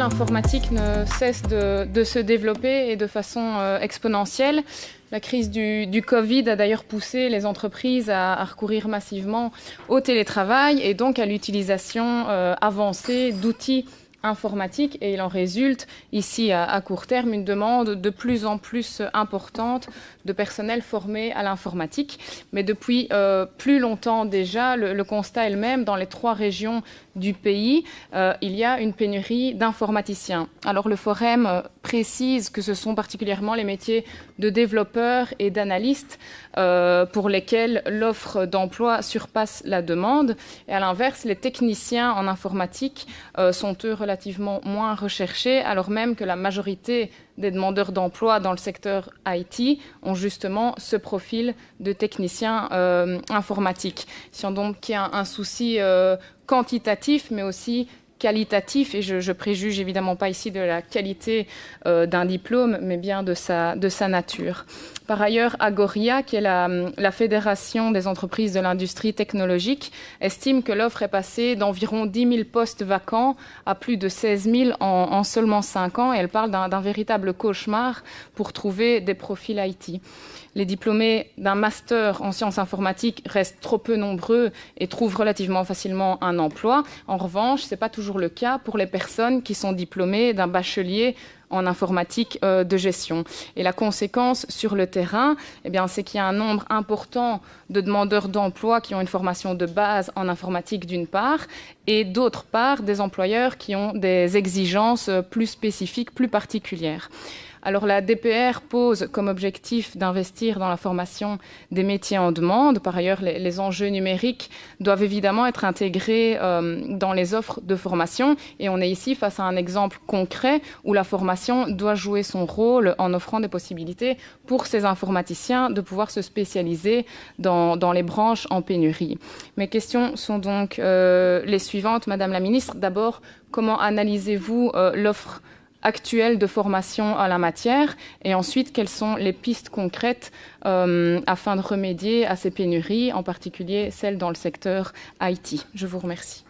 informatique ne cesse de se développer et de façon exponentielle. La crise du Covid a d'ailleurs poussé les entreprises à recourir massivement au télétravail et donc à l'utilisation avancée d'outils informatiques, et il en résulte ici à court terme une demande de plus en plus importante de personnel formé à l'informatique. Mais depuis plus longtemps déjà, le constat est le même dans les 3 régions du pays. Il y a une pénurie d'informaticiens. Alors le Forem précise que ce sont particulièrement les métiers de développeurs et d'analystes pour lesquels l'offre d'emploi surpasse la demande. Et à l'inverse, les techniciens en informatique sont eux relativement moins recherchés, alors même que la majorité des demandeurs d'emploi dans le secteur IT ont justement ce profil de technicien informatique. Si on donc qu'il y a un souci quantitatif, mais aussi qualitatif, et je préjuge évidemment pas ici de la qualité d'un diplôme, mais bien de sa nature. Par ailleurs, Agoria, qui est la Fédération des entreprises de l'industrie technologique, estime que l'offre est passée d'environ 10 000 postes vacants à plus de 16 000 en seulement 5 ans, et elle parle d'un véritable cauchemar pour trouver des profils IT. Les diplômés d'un master en sciences informatiques restent trop peu nombreux et trouvent relativement facilement un emploi. En revanche, ce n'est pas toujours le cas pour les personnes qui sont diplômées d'un bachelier en informatique de gestion. Et la conséquence sur le terrain, c'est qu'il y a un nombre important de demandeurs d'emploi qui ont une formation de base en informatique d'une part, et d'autre part des employeurs qui ont des exigences plus spécifiques, plus particulières. Alors la DPR pose comme objectif d'investir dans la formation des métiers en demande. Par ailleurs, les enjeux numériques doivent évidemment être intégrés dans les offres de formation. Et on est ici face à un exemple concret où la formation doit jouer son rôle en offrant des possibilités pour ces informaticiens de pouvoir se spécialiser dans les branches en pénurie. Mes questions sont donc les suivantes, Madame la Ministre. D'abord, comment analysez-vous l'offre actuelle de formation en la matière, et ensuite quelles sont les pistes concrètes afin de remédier à ces pénuries, en particulier celles dans le secteur IT. Je vous remercie.